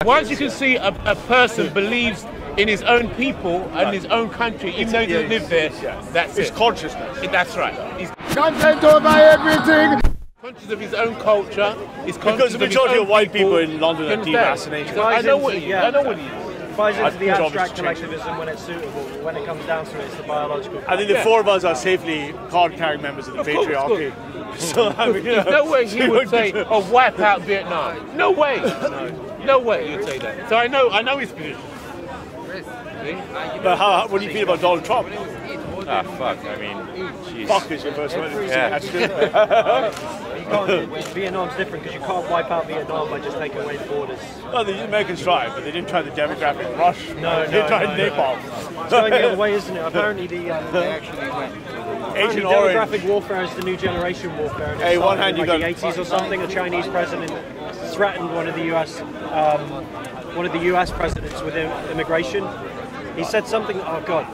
Once you can see a person believes in his own people and his own country, even though he doesn't live there, that's it's consciousness. That's right. He's Content over everything. conscious of his own culture. He's conscious Because the majority of white people in London are understand? devaccinated. I know what he is. Buys into the abstract collectivism when it's suitable. When it comes down to it, it's the biological. I think the four of us are safely card-carrying members of the Patriarchy. So, I mean, There's no way he would say, "Oh, wipe out Vietnam." No way. No way he would say that. So I know his position. But what do you feel about Donald Trump? Ah, fuck. I mean, jeez. Fuck is your first word. Yeah. You can't, Vietnam's different because you can't wipe out Vietnam by just taking away the borders. Well, the Americans tried, but they didn't try the demographic rush. They No, tried no, napalm. It's going the other way, isn't it? Apparently Agent demographic Orange. warfare is the new generation warfare. And it Hey, one started hand in you like got- the 80s or something. A Chinese president threatened one of the US presidents with immigration. He said something. Oh God.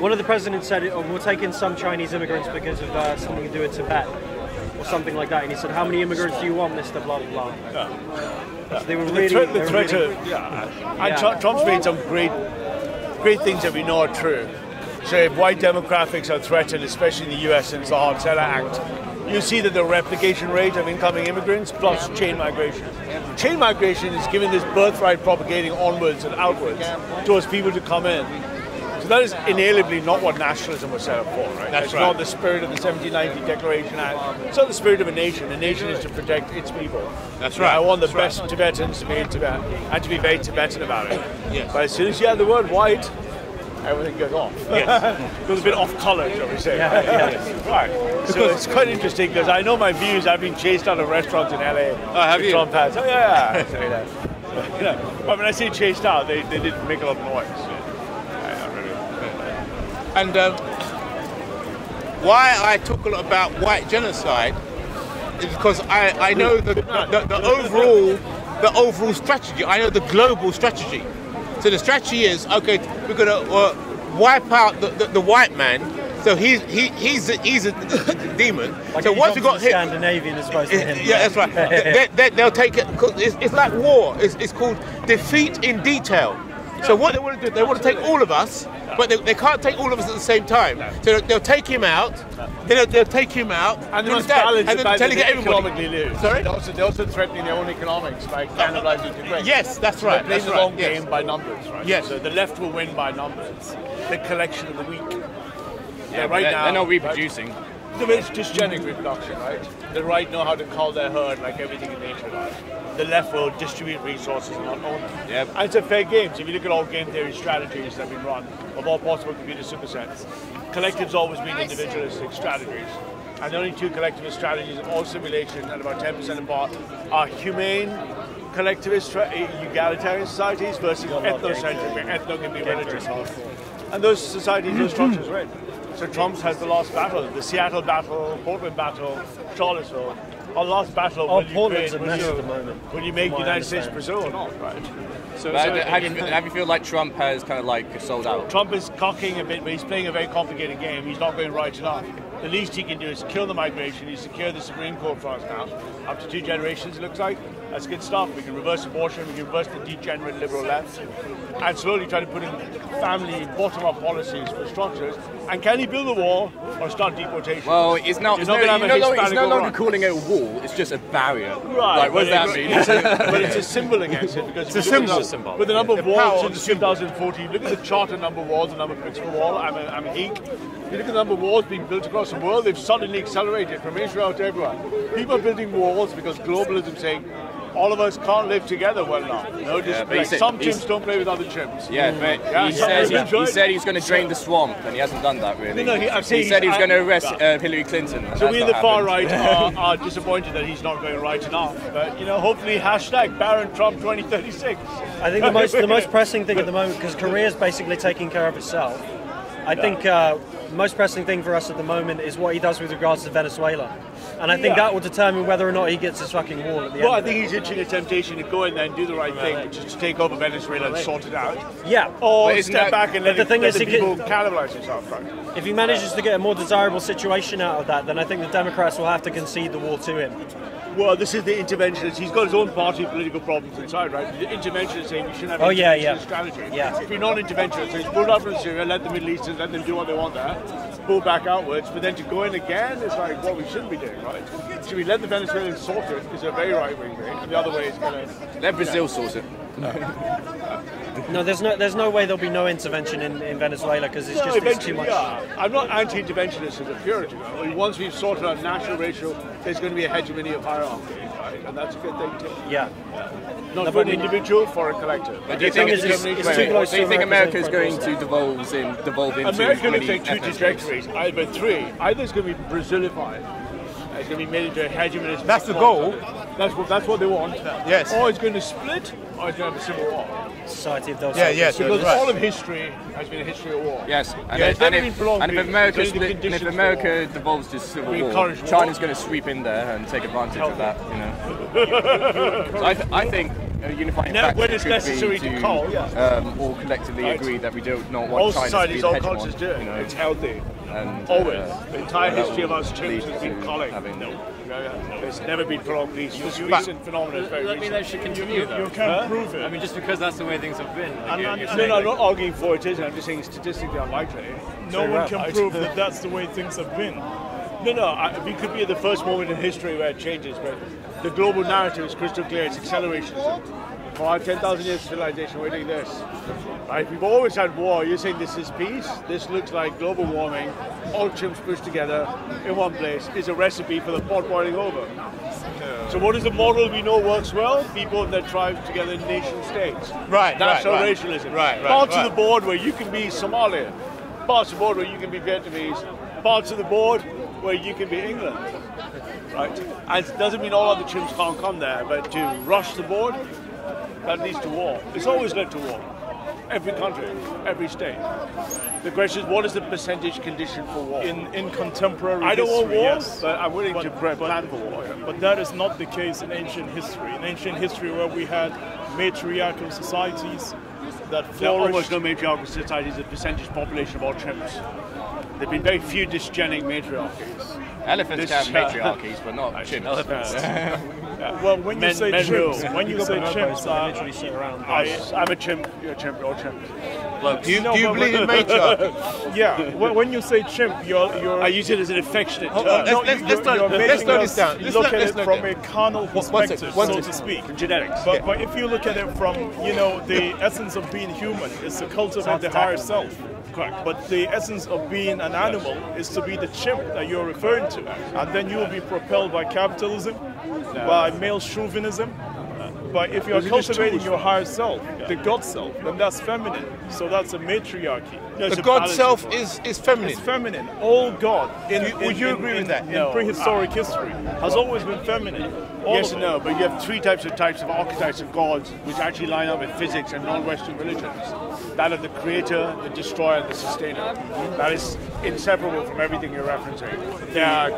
One of the presidents said, "Oh, we'll take in some Chinese immigrants because of something to do with Tibet," or something like that. And he said, "How many immigrants do you want, Mr. Blah blah blah?" So they were really. And Trump's made some great things that we know are true. So if white demographics are threatened, especially in the US since the Hart-Celler Act, you see that the replication rate of incoming immigrants plus chain migration. Chain migration is giving this birthright propagating onwards and outwards towards people to come in. So that is inalienably not what nationalism was set up for, right? That's it's right. not the spirit of the 1790 Declaration Act. It's not the spirit of a nation. A nation is to protect its people. That's right. I want the best Tibetans to be in Tibet and to be very Tibetan about it. Yes. But as soon as you add the word white, everything goes off. Yes. Goes a bit off colour, shall we say. Yeah. Right. So it's quite interesting because I know my views. I've been chased out of restaurants in LA. Oh, have you? Trump has. Oh, yeah. So, but when I say chased out, they didn't make a lot of noise. And why I talk a lot about white genocide is because I know the overall strategy. I know the global strategy. So the strategy is, okay, we're going to wipe out the white man. So he's a demon. Like so once we got him, Scandinavian as opposed to him. yeah, that's right. They'll take it. Cause it's like war. It's called defeat in detail. So what they want to do, they want to take all of us, but they can't take all of us at the same time. So they'll take him out, then they'll take him out, And they must balance and it then by telling everybody. economically lose. Sorry? They're also threatening their own economics by cannibalizing the great. Yes, that's right. They play That's the right. long Yes. game by numbers, right? Yes. So the left will win by numbers. The collection of the weak. Yeah, right now they're not reproducing. Right? It's dysgenic reproduction, right? The right know how to cull their herd like everything in nature does. The left will distribute resources and not own them. Yep. And it's a fair game. So if you look at all game theory strategies that have been run of all possible computer supersets, collectives always been individualistic strategies. And the only two collectivist strategies of all simulation and about 10% apart are humane collectivist egalitarian societies versus ethnocentric, where ethno can be religious. And those societies, those structures are in. So Trump's has the last battle, the Seattle battle, Portland battle, Charlottesville. Our last battle Portland's a mess at the moment. will you make the United States Brazil or not, right? So have you feel like Trump has kind of like sold out? Trump is cocking a bit, but he's playing a very complicated game. He's not going right enough. The least he can do is kill the migration. He's secured the Supreme Court for us now. Up to 2 generations, it looks like. That's good stuff. We can reverse abortion. We can reverse the degenerate liberal left. And slowly try to put in family bottom-up policies for structures. And can he build a wall or start deportation? Well, it's no longer calling it a wall. It's just a barrier. Right. Like, what does that mean? But it's a symbol against it because It's a symbol. With the number of walls power since 2014, look at the chart of number of walls, the number of bricks per wall. I'm a geek. If you look at the number of walls being built across the world, they've suddenly accelerated from Israel to everywhere. People are building walls because globalism saying all of us can't live together well enough. No disrespect. Some chimps don't play with other chimps. Yeah, but he said he's going to drain the swamp, and he hasn't done that really. He said he was going to arrest Hillary Clinton. So we in the far right are disappointed that he's not going right enough. But hopefully #Baron Trump 2036. I think the most pressing thing at the moment, because Korea's basically taking care of itself. I think the most pressing thing for us at the moment is what he does with regards to Venezuela. And I think that will determine whether or not he gets his fucking wall at the end. Well, I think he's itching a temptation to go in there and do the right thing, which is to take over Venezuela and sort it out. Yeah. Or step back and let the people can cannibalize themselves. Right? If he manages to get a more desirable situation out of that, then I think the Democrats will have to concede the war to him. Well, this is the interventionist. He's got his own party political problems inside, right? The interventionist saying you shouldn't have interventionist strategy. Yeah. If you're non-interventionist, so he's pulled out from Syria, let the Middle Easterns, let them do what they want there, pull back outwards, but then to go in again is like what we shouldn't be doing, right? Should we let the Venezuelans sort it, because they're very right-wing thing, and the other way is going to... Let Brazil sort it. No, there's no way there'll be no intervention in Venezuela because it's too much. Yeah. I'm not anti-interventionist as a purity. Once we've sorted out national, racial, there's going to be a hegemony of hierarchy, right? And that's a good thing too. Yeah. Not for an individual, for a collective. But do you think America is going to devolve into America looks many like two trajectories, either three. Either it's going to be Brazilified, it's going to be made into a hegemonist. That's the goal. That's what they want. Yes. Or it's going to split, or it's going to have a civil war. Society of those. Yes. Because all of history has been a history of war. Yes, and if America devolves to civil war, China's going to sweep in there and take advantage of that. So I think a unifying factor when it's could necessary be to call, all collectively agree that we do not want China to be the hegemon. All societies, all cultures do it. It's healthy. And, always. The entire history of us chimps has been calling. It's never been prolonged. These recent phenomena is very recent. I mean, that should continue, though. You can't prove it. I mean, just because that's the way things have been. Like I'm not arguing for it, I'm just saying statistically unlikely. No one can prove that that's the way things have been. No, we could be at the first moment in history where it changes, but the global narrative is crystal clear. It's accelerationism. For our 10,000 years of civilization, we're doing this. Right? We've always had war. You're saying this is peace? This looks like global warming. All chimps pushed together in one place is a recipe for the pot boiling over. So what is the model we know works well? People that thrive together in nation states. Right. National racialism. Parts of the board where you can be Somalia. Parts of the board where you can be Vietnamese. Parts of the board where you can be England. Right? And it doesn't mean all other chimps can't come there, but to rush the board, that leads to war. It's always led to war. Every country, every state. The question is, what is the percentage condition for war? In contemporary I don't want history, war, yes. but I'm willing to plan for war. But that is not the case in ancient history. In ancient history, where we had matriarchal societies that flourished. There are almost no matriarchal societies, the percentage population of all chimps. There have been very few dysgenic matriarchies. Elephants have matriarchies, but not chimps. Elephants. Well, when you say chimps, I literally sit around. I'm a chimp. You're a chimp. You're all chimps. Do you believe in matriarchy? Yeah. When you say chimp, you're. I use it as an affectionate term. Let's slow this down. Look at it from a carnal perspective, so to speak. Genetics. But if you look at it from, the essence of being human is to cultivate the higher self. Correct. But the essence of being an animal is to be the chimp that you're referring to. And then you will be propelled by capitalism, by male chauvinism. But if you're cultivating your higher self, the God self, then that's feminine. So that's a matriarchy. The God self is feminine. It's feminine. All God, would you agree with that? In prehistoric history, has always been feminine. Yes and no, but you have three types of archetypes of gods which actually line up with physics and non-Western religions. That of the creator, the destroyer, and the sustainer. That is inseparable from everything you're referencing.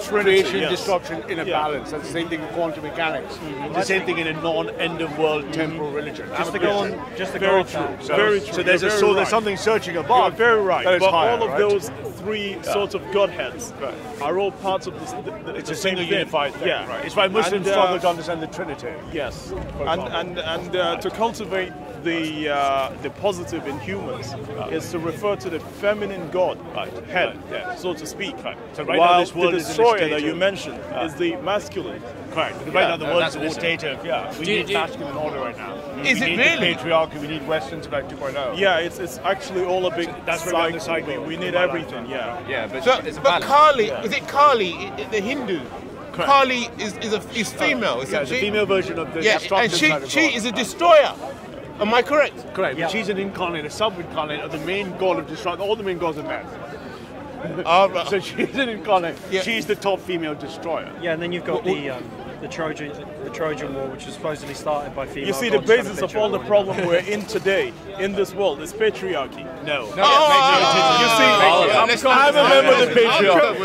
Creation, destruction in a balance. That's the same thing in quantum mechanics. The same thing in a non-end of world temporal religion. Just to go on. Very true. Very true. So there's something searching above. You're very right. But higher, all of those three sorts of godheads are all parts of it's the a same single thing. unified thing. Yeah. Right. It's why Muslims struggle to understand the Trinity. Yes. And to cultivate the positive in humans is to refer to the feminine God, head, so to speak. So right now this world the destroyer that you mentioned is the masculine. Correct. Because right now the world is in a state of we need masculine order right now. Is it really? We need patriarchy. We need Western Select 2.0. Yeah, it's actually all a big cycle. We need everything. But Kali, is it Kali, the Hindu? Correct. Kali is female, isn't she? It's a female version of the and she is a destroyer. Am I correct? Correct. Yeah. But she's an incarnate, a sub-incarnate of the main god of destruction. All the main gods are men. So she's an incarnate. Yeah. She's the top female destroyer. Yeah, and then you've got the Trojan War, which was supposedly started by female. You see, the basis of all the problem we're in today, in this world, is patriarchy. No. You see, I'm a member of the patriarchy.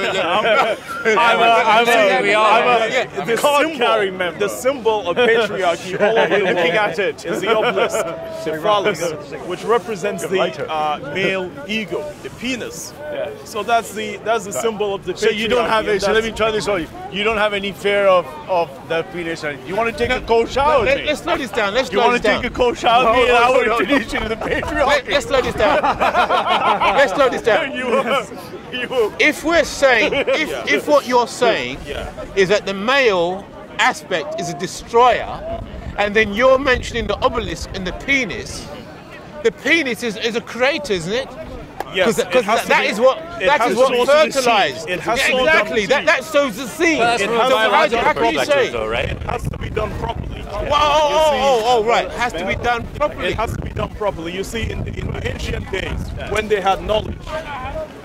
The symbol of patriarchy all over the Looking world at it is the obelisk, the phallus, which represents the male ego, the penis. Yeah. So that's the symbol of the patriarchy. So you don't have so let me try this on you. You don't have any fear of the penis. You want to take a cold shower with me? Let's slow this down. You want to take a cold shower with me and I will introduce you to the patriarchy? Let's slow this down. Let's slow this down. If we're saying, if what you're saying is that the male aspect is a destroyer, and then you're mentioning the obelisk and the penis is a creator, isn't it? Yes, because that is what fertilized. Exactly. That sows the seed. How can you say? It has to be done properly. Right. It has to be done properly. It has to be done properly. You see, in ancient days, when they had knowledge,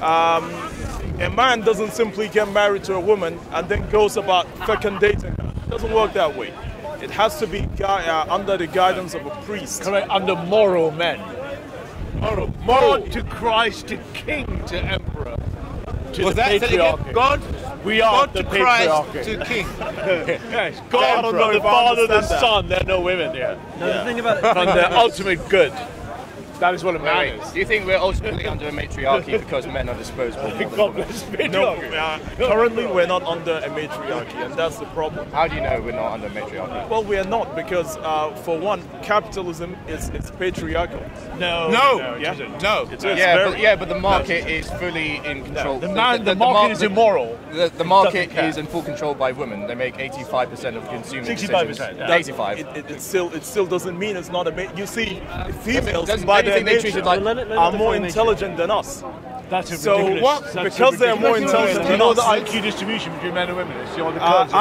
a man doesn't simply get married to a woman and then goes about fecundating her. It doesn't work that way. It has to be under the guidance of a priest. Correct, under moral men. Moral to Christ, to king, to emperor, to the patriarchy. God, we are God the to Christ, patriarchy. to king. Yes, God, the Father, the Son. There are no women here. No, the thing about From the ultimate good. That is what a man is. Do you think we're ultimately under a matriarchy because men are disposable? God bless patriarchy. No, currently we're not under a matriarchy, and that's the problem. How do you know we're not under matriarchy? Well, we are not because, for one, capitalism is patriarchal. No. It is But the market is fully in control. The market is immoral. The market is in full control by women. They make 85% of consuming 65%. decisions. Yeah. 85. It still doesn't mean it's not a. You see, females Doesn't by their anything they nature treated like are more intelligent than us. That's So because they're more intelligent You than know us, the IQ distribution between men and women. It's the curves,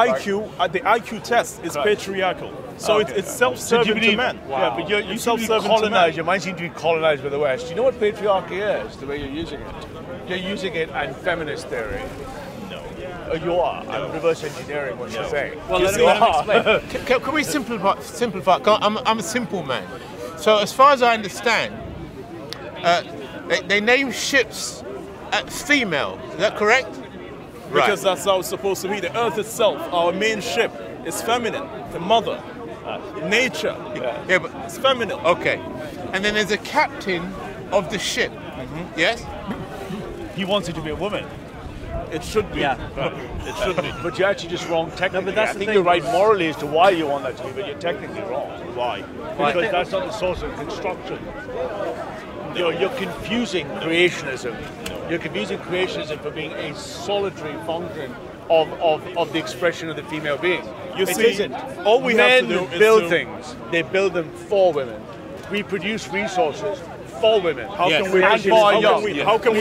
the IQ test is patriarchal. So it's self-serving to men. Wow. Yeah, but you self-serving colonized. Your mind seems to be colonized by the West. You know what patriarchy is? The way you're using it. You're using it in feminist theory. No. You are. No. I'm reverse engineering what you're saying. Well, let me explain. Can we simplify? I'm a simple man. So as far as I understand, they name ships female. Is that correct? Because that's how it's supposed to be. The Earth itself, our main ship, is feminine. The mother, nature, but it's feminine. Okay. And then there's a captain of the ship. Yes. He wants it to be a woman. It should be. Yeah. It should be. But you're actually just wrong technically. No, but that's I the think thing. you're right morally as to why you want that to be, but you're technically wrong. Why? Because that's not the source of construction. You're confusing creationism. You're confusing creationism for being a solitary function of the expression of the female being. It isn't. All we Men have to do is build things. They build them for women. We produce resources for women. How can we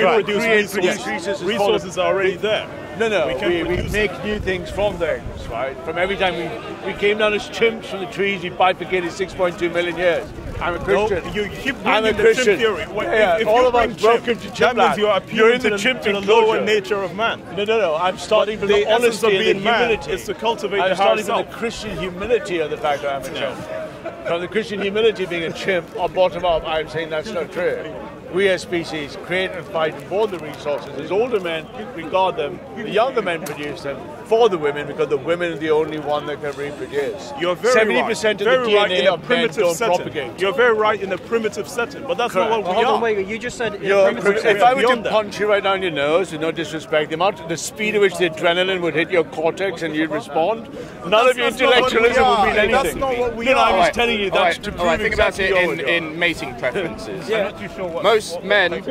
produce resources? Resources are already there. No. We make new things from things, right? From every time we came down as chimps from the trees, we bifurcated 6.2 million years. I'm a Christian. No, you keep I'm a bringing the Christian. chimp theory. If all of us broken to chimp that means you are appealing in the to the lower nature of man. No. I'm starting from the the honesty essence of and the being man humility. is to cultivate I'm the starting higher from the self. Christian humility of the fact that I'm a chimp. From the Christian humility of being a chimp, or bottom up, I'm saying that's not true. We as species create and fight for the resources. As older men, we guard them. The younger men produce them for the women because the women are the only one that can reproduce. You're very 70% of the very right DNA in a of men primitive don't setting. propagate. You're very right in a primitive setting, but that's not what we Hold are. on, wait. You just said in a If primitive setting. I were to beyond that. punch you right down your nose, with no disrespect, the speed at which the adrenaline would hit your cortex and you'd respond, none of your That's not what we intellectualism would are. mean anything. That's not what we No, are. I was telling you that's to prove think about exactly it what you are. in mating preferences. I'm not too sure what. Most men in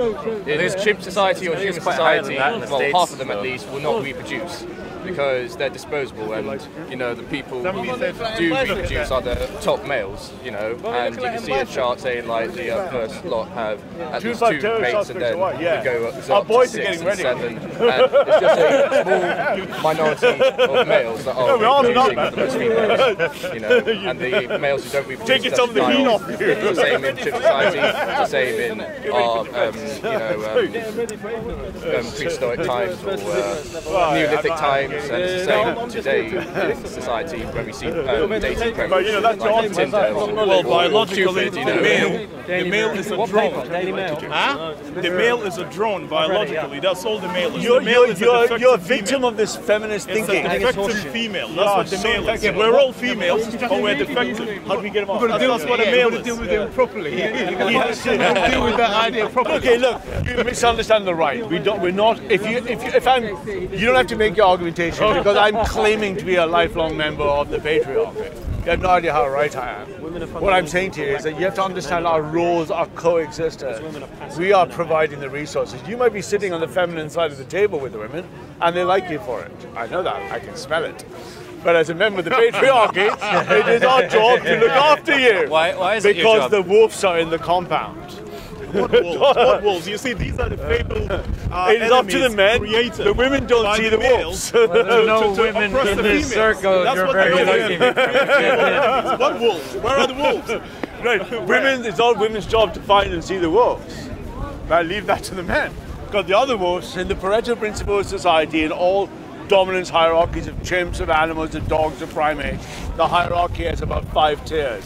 this chimp society or human quite higher society, than that in the well, States, half of them at least, will not reproduce because they're disposable, and the people who do reproduce are the top males, and you can see a chart saying like the first lot have at least 2 mates, and then they go Our up boys to are 6 getting and ready. 7, and it's just a small minority of males that are reproducing with the most females, and the males who don't reproduce Taking some of the heat off you. It's the same in chimp society, it's the same in our prehistoric times or Neolithic times, and it's the same today in society when we see dating preferences But that's your like Tinder or biologically, Cupid, the male The male is a What drone. paper? Daily Mail. Huh? The male is a drone biologically. That's all the male is. You're, The male is a defective you're a victim female. of this feminist It's thinking. a defective female. That's what the male is. We're all females, but we're defective. How do we get them off? That's what a male is. Deal with them properly. Deal with that idea properly. Okay, look, you misunderstand the right. We're not. If I'm, you don't have to make your argumentation because I'm claiming to be a lifelong member of the patriarchy. You have no idea how right I am. What I'm saying to you is that you have to understand our roles are coexistent. We are providing the resources. You might be sitting on the feminine side of the table with the women, and they like you for it. I know that. I can smell it. But as a member of the patriarchy, it is our job to look after you. Why is it your job? Because the wolves are in the compound. What wolves? What wolves? You see, these are the fabled It is up to the men. Created The women don't by see the males wolves. There's no to women oppress in the this females. circle. That's You're what very they're lucky. What wolves? Where are the wolves? Right. Women, it's all women's job to find and see the wolves. But I leave that to the men. Because the other wolves, in the Pareto principle of society, in all dominance hierarchies of chimps, of animals, of dogs, of primates, the hierarchy has about 5 tiers.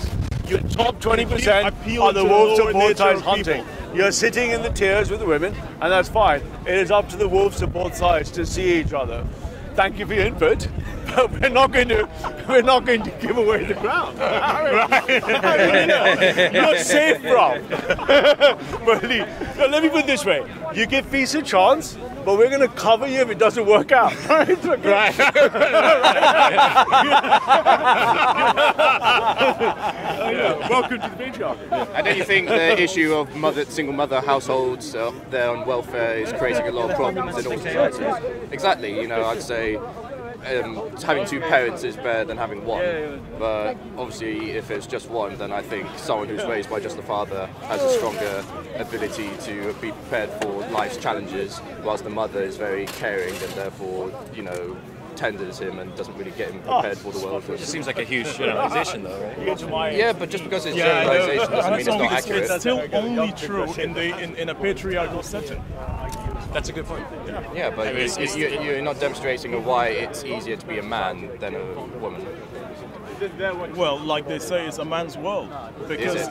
Your top 20% Appeal are the to wolves the lower of both nature sides of hunting. people. You're sitting in the tiers with the women, and that's fine. It is up to the wolves of both sides to see each other. Thank you for your input, but we're not going to give away the ground. You're safe from. Let me put it this way: you give peace a chance, but we're going to cover you if it doesn't work out. Right? Welcome to the patriarchy. And don't you think the issue of single mother households, their on welfare, is creating a lot of problems in all societies? Exactly. I'd say having 2 parents is better than having 1. But obviously, if it's just 1, then I think someone who's raised by just the father has a stronger ability to be prepared for life's challenges, whilst the mother is very caring and therefore, tenders him and doesn't really get him prepared for the world. It seems like a huge generalization, though, right? Yeah, but just because it's generalization doesn't mean it's not accurate. It's still only true in a patriarchal setting. That's a good point. Yeah, but you're not demonstrating why it's easier to be a man than a woman. Well, like they say, it's a man's world because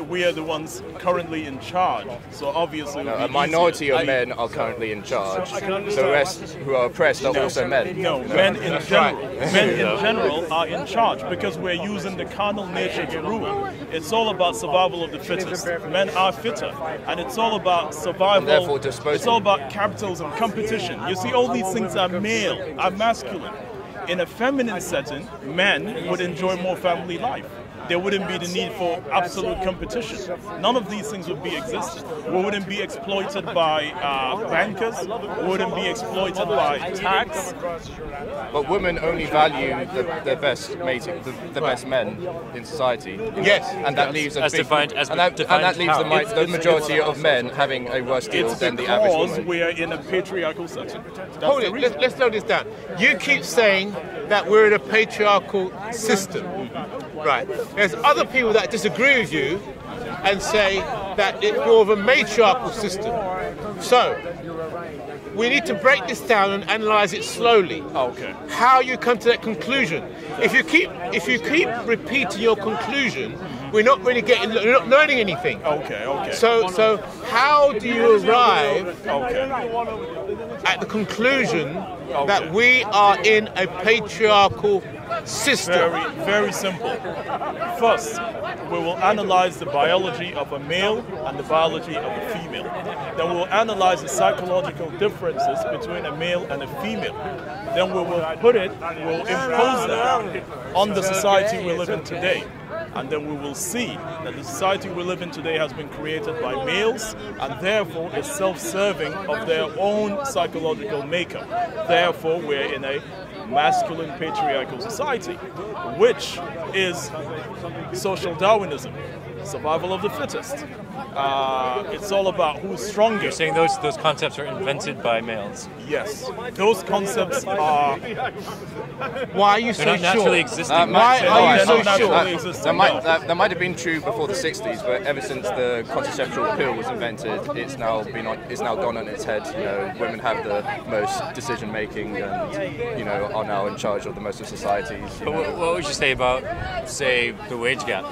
we are the ones currently in charge. So obviously, a minority of men are currently in charge. The rest who are oppressed are also men. No, men in general are in charge because we're using the carnal nature to rule. It's all about survival of the fittest. Men are fitter, and it's all about survival. And therefore disposable. It's all about capitalism, competition. You see, all these things are male, are masculine. In a feminine setting, men would enjoy more family life. There wouldn't be the need for absolute competition. None of these things would be existing. We wouldn't be exploited by bankers. We wouldn't be exploited by tax. But women only value the best mating, the best men in society. Yes, and that leaves that leaves the majority of men having a worse deal than the average woman. Because we are in a patriarchal setting. Hold it, let's slow this down. You keep saying that we're in a patriarchal system. Right. There's other people that disagree with you and say that it's more of a matriarchal system. So, we need to break this down and analyse it slowly. Okay. How you come to that conclusion. If you keep repeating your conclusion, we're not really we're not learning anything. Okay. So how do you arrive at the conclusion that we are in a patriarchal system? Very, very simple. First, we will analyze the biology of a male and the biology of a female. Then we will analyze the psychological differences between a male and a female. Then we will impose that on the society we live in today. And then we will see that the society we live in today has been created by males and therefore is self-serving of their own psychological makeup. Therefore, we're in a masculine patriarchal society, which is social Darwinism, survival of the fittest. It's all about who's stronger. You're saying those concepts are invented by males? Yes. Those concepts are... Why are you so not naturally sure? existing. Why are you so sure? That might have been true before the 60s, but ever since the contraceptive pill was invented, it's now gone on its head. Women have the most decision making, and are now in charge of the most of societies. But what would you say about, say, the wage gap?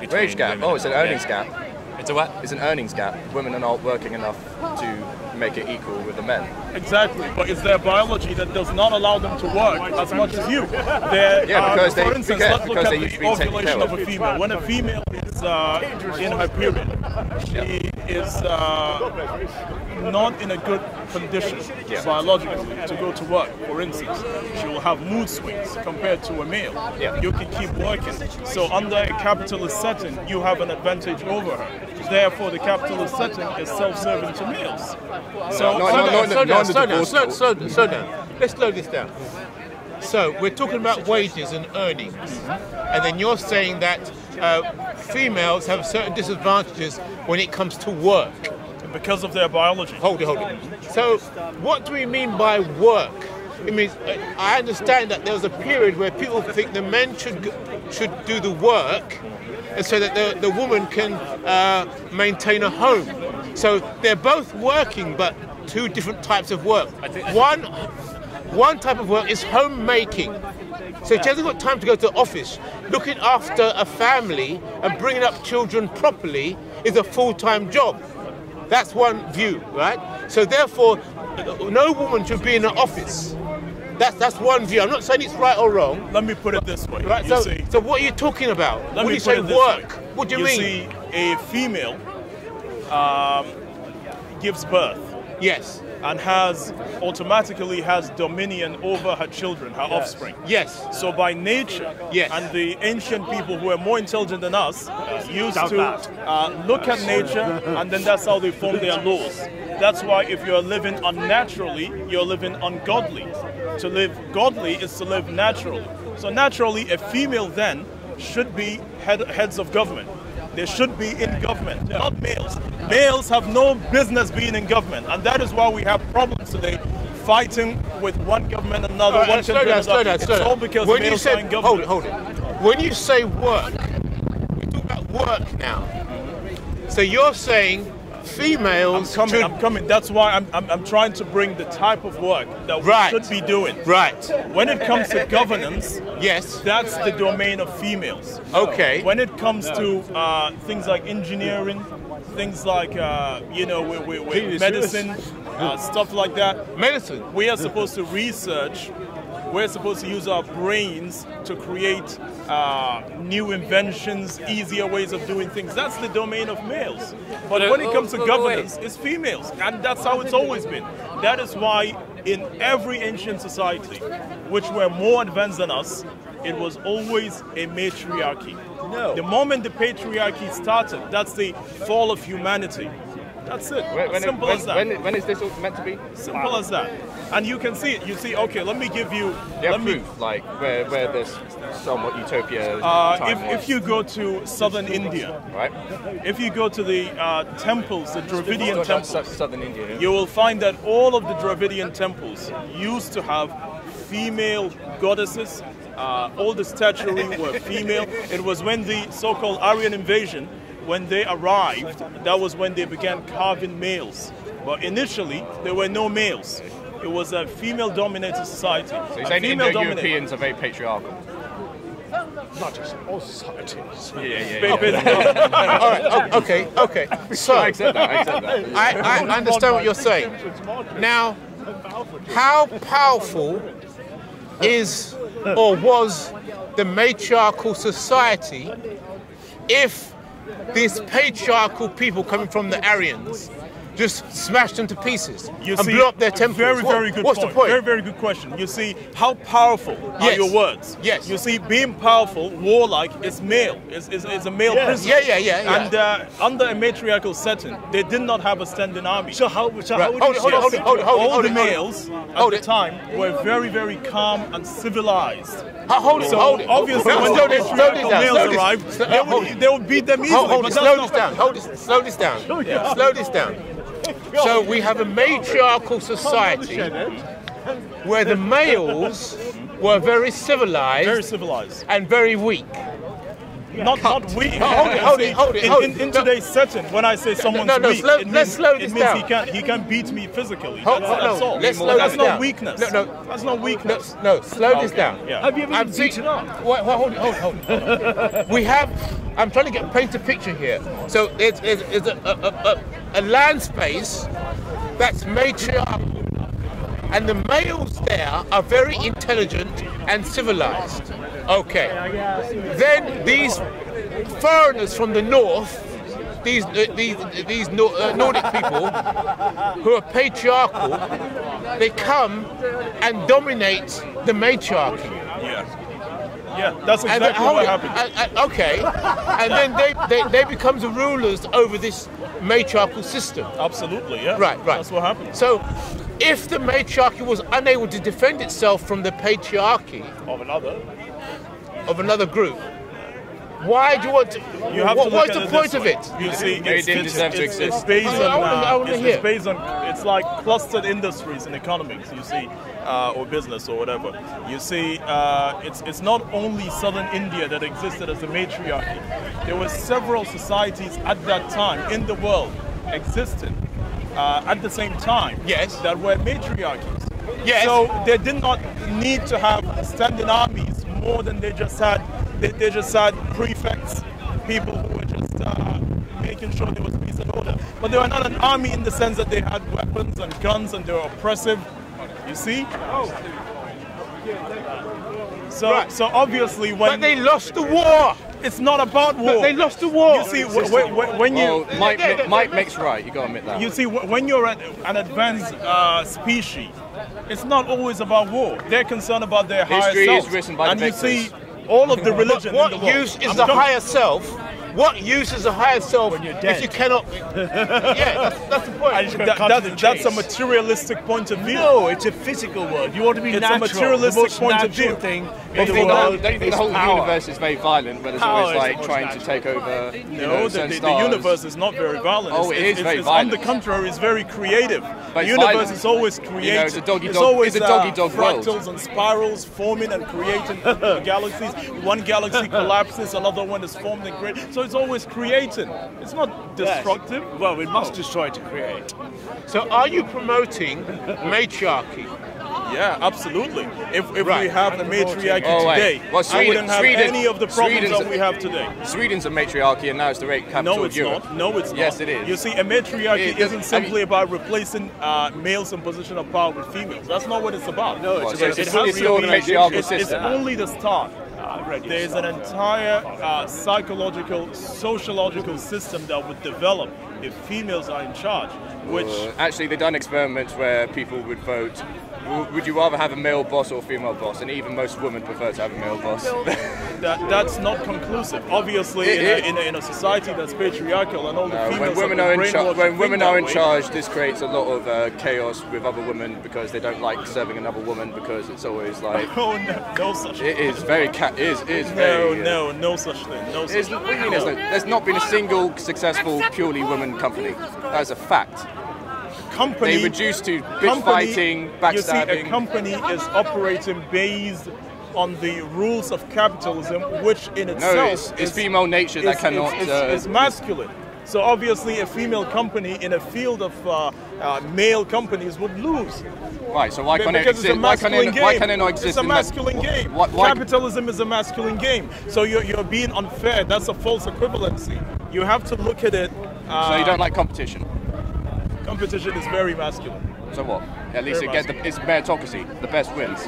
between Wage gap. women Oh, it's an and earnings men. gap. It's a what? It's an earnings gap. Women are not working enough to make it equal with the men. Exactly, but it's their biology that does not allow them to work as much as you. Because for instance, let's look at they the used to be taken care ovulation of of. a female. When a female is in her period, she is not in a good condition biologically to go to work. For instance, she will have mood swings compared to a male. You can keep working. So under a capitalist setting, you have an advantage over her. Therefore, the capitalist setting is self-serving to males. So slow down. Let's slow this down. So we're talking about wages and earnings, and then you're saying that females have certain disadvantages when it comes to work. Because of their biology. Hold it. So what do we mean by work? It means, I understand that there was a period where people think the men should do the work, and so that the woman can maintain a home. So they're both working, but two different types of work. One type of work is homemaking. So she hasn't got time to go to the office. Looking after a family and bringing up children properly is a full-time job. That's one view, right? So therefore, no woman should be in an office. That's one view. I'm not saying it's right or wrong. Let me put it this way. Right? So what are you talking about? When you say work, what do you mean? You see, a female gives birth. Yes. And automatically has dominion over her children, her offspring. Yes. So by nature, and the ancient people who are more intelligent than us used to look at nature, and then that's how they form their laws. That's why if you're living unnaturally, you're living ungodly. To live godly is to live naturally. So naturally, a female then should be heads of government. They should be in government, not males. Males have no business being in government, and that is why we have problems today, fighting with one government and another, one country and another. It's all because males are in government. Hold it. When you say work, we talk about work now. So you're saying females I'm coming. That's why I'm trying to bring the type of work that we should be doing. Right. When it comes to governance, yes, that's the domain of females. Okay. When it comes to things like engineering, things like medicine, stuff like that. Medicine. We are supposed to research. We're supposed to use our brains to create new inventions, easier ways of doing things. That's the domain of males. But when it comes to governance, it's females. And that's how it's always been. That is why in every ancient society, which were more advanced than us, it was always a matriarchy. No. The moment the patriarchy started, that's the fall of humanity. That's it. Simple as that. When is this all meant to be? Simple as that. And you can see it. You see, okay, let me give you... proof, like, where this somewhat utopia time if you go to southern India, right? If you go to the temples, the Dravidian temples, southern India, you will find that all of the Dravidian temples used to have female goddesses. All the statuary were female. It was when the so-called Aryan invasion, when they arrived, that was when they began carving males. But initially, there were no males. It was a female-dominated society. So you're saying Indo-Europeans are very patriarchal? Not just all societies. All right. Okay. So I accept that. I understand what you're saying. Now, how powerful is or was the matriarchal society if these patriarchal people coming from the Aryans just smashed them to pieces and blew up their temples? Very good What's point. the point? Very, very good question. You see, how powerful are your words? Yes. You see, being powerful, warlike, is male. Is a male privilege. Yeah. And under a matriarchal setting, they did not have a standing army. So how would you... All the males at the time were very, very calm and civilized. Hold it. Obviously, when the matriarchal males arrived, they would beat them easily. Slow this down. So we have a matriarchal society where the males were very civilized Very civilized. and very weak. Not weak. Hold it. In today's setting, when I say someone's weak, let's slow this down. It means he can beat me physically. That's all. Let's slow That's this not down. weakness. No. That's not weakness. No, slow this down. Yeah. Have you ever been beaten up? Hold it. I'm trying to paint a picture here. So there's a land space that's matriarchal. And the males there are very intelligent and civilized. Okay. Then these foreigners from the north, these Nordic people who are patriarchal, they come and dominate the matriarchy. Yeah, that's exactly what happened. Okay, and then they become the rulers over this matriarchal system. Absolutely, yeah. Right. That's what happened. So, if the matriarchy was unable to defend itself from the patriarchy of another group, why do you want to? What's the point of it? You see, They didn't deserve to exist. It's based on. It's based on. It's like clustered industries in economics. You see, or business or whatever. You see, it's not only southern India that existed as a matriarchy. There were several societies at that time in the world existed at the same time. Yes. That were matriarchies. Yes. So they did not need to have standing armies more than they just had. They just had prefects, people who were just making sure there was peace and order. But they were not an army in the sense that they had weapons and guns and they were oppressive. You see? So obviously when... But they lost the war! It's not about war. But they lost the war! You see, when you... Mike makes right, you gotta admit that. You see, when you're an advanced species, it's not always about war. They're concerned about their higher History self. is written by the And you victors. see all of the religion What in the world. use is the higher self? What use is the higher self When you're if dead. you cannot? Yeah, that's the point. That's a materialistic point of view. No, it's a physical world. You want to be It's a natural. materialistic the most point of natural view. thing Don't in you the think world the whole is power. universe is very violent, where there's Power always is like the trying most to take over? No, the universe is not very violent. Oh, it is very On violent. the contrary, it's very creative. But The it's universe violent. is always creative. You know, it's a dog-eat-dog- It's always it's a dog-eat-dog world. fractals and spirals forming and creating galaxies. One galaxy collapses, another one is formed and created. So it's always creating. It's not destructive. Well, we must destroy to create. So, are you promoting matriarchy? Yeah, absolutely. If Right. we have a matriarchy Oh, wait. today, Well, I wouldn't have Sweden- any of the problems Sweden's- that we have today. Sweden's a matriarchy, and now it's the great capital No, of it's Europe. not. No, it's not. Yes, it is. You see, a matriarchy It doesn't- isn't simply about replacing males in position of power with females. That's not what it's about. No, Well, it's so about it's has still to the be- matriarchal it's system. only the start. There's an entire psychological, sociological system that would develop if females are in charge, which Actually, they've done experiments where people would vote. Would you rather have a male boss or a female boss? And even most women prefer to have a male boss. that's not conclusive. Obviously, It in a society that's patriarchal and all the females when women have are been in charge, brainwashed to when think women that are in way. charge, this creates a lot of chaos with other women because they don't like serving another woman because it's always like Oh no such thing. it is very very No such thing. No such It's, thing. what do you mean there's not been a single successful purely woman company. That's a fact. Company, They reduced to bitch fighting, You see, a backstabbing. company is operating based on the rules of capitalism, which in No, itself it's female nature that cannot. is masculine. So obviously, a female company in a field of male companies would lose. Right, so why can't it Because it's a exist? Why can masculine it, game. why can it not exist? It's a in masculine game. Why- Capitalism is a masculine game. So you're being unfair. That's a false equivalency. You have to look at it. So you don't like competition? Competition is very masculine. So what? At least Very it's meritocracy. The best wins.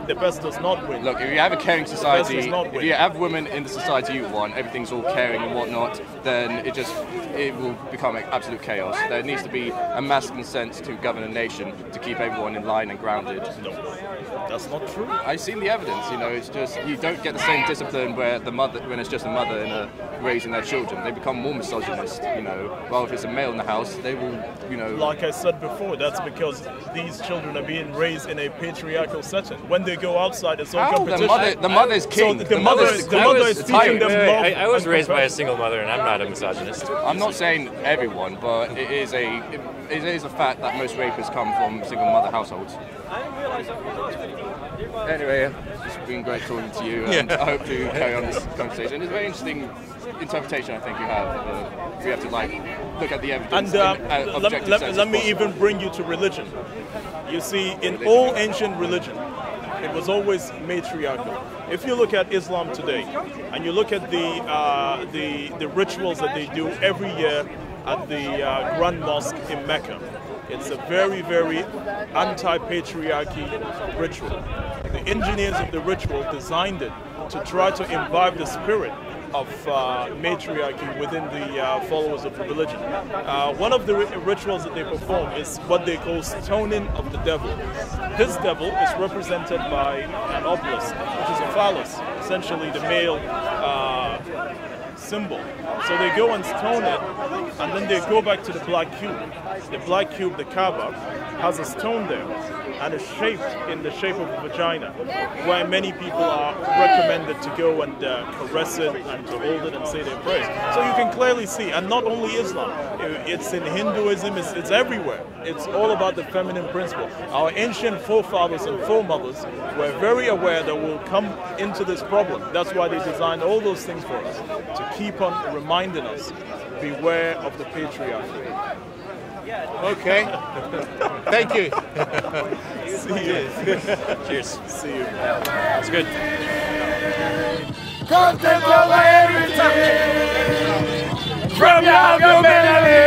The best does not win. Look, if you have a caring society, does not if win. you have women in the society you want, everything's all caring and whatnot, then it will become absolute chaos. There needs to be a masculine sense to govern a nation to keep everyone in line and grounded. No, that's not true. I've seen the evidence. You know, it's just you don't get the same discipline when it's just a mother and raising their children. They become more misogynist. You know, while if it's a male in the house, they will, Like I said before, that's because these children are being raised in a patriarchal setting. When they they go outside, it's all How? competition. The mother's king. So the mother is teaching them love. I was raised by a single mother, and I'm not a misogynist. I'm not saying everyone, but it is a fact that most rapists come from single mother households. Anyway, it's been great talking to you, and I hope to carry on this conversation. It's a very interesting interpretation, I think, you have. We have to look at the evidence. And let me even bring you to religion. You see, in all ancient religion, it was always matriarchal. If you look at Islam today, and you look at the rituals that they do every year at the Grand Mosque in Mecca, it's a very, very anti-patriarchy ritual. The engineers of the ritual designed it to try to imbibe the spirit of matriarchy within the followers of the religion. One of the rituals that they perform is what they call stoning of the devil. This devil is represented by an obelisk, which is a phallus, essentially the male symbol. So they go and stone it, and then they go back to the black cube. The black cube, the Kaaba, has a stone there, and is shaped in the shape of a vagina, where many people are recommended to go and caress it and to hold it and say their prayers. So you can clearly see, and not only Islam, it's in Hinduism, it's everywhere. It's all about the feminine principle. Our ancient forefathers and foremothers were very aware that we'll come into this problem. That's why they designed all those things for us, to keep on reminding us, beware of the patriarchy. Okay. Thank you. See you. Cheers. See you. That's good. Content of everything from your humanity.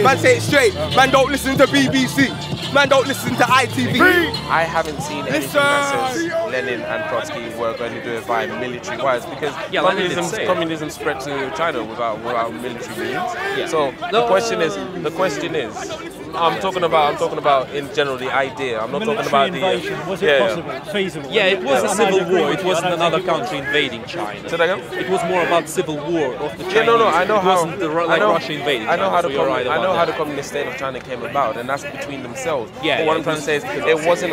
Man, say it straight. Man, don't listen to BBC. Man, don't listen to ITV. I haven't seen anything that says Lenin and Trotsky were going to do it by military wise, because communism spread to China without military means. Yeah. So the question is, I'm talking about in general the idea. I'm not talking about the invasion. Was it possible, feasible? Yeah, it was a civil war. It wasn't another country invading China. Say that again? It was more about civil war of the Chinese. Yeah, no, I know it how. Wasn't Russia invading. I know China, how the communist state of China came about, and that's between themselves. Yeah, but what I'm trying to say is, it wasn't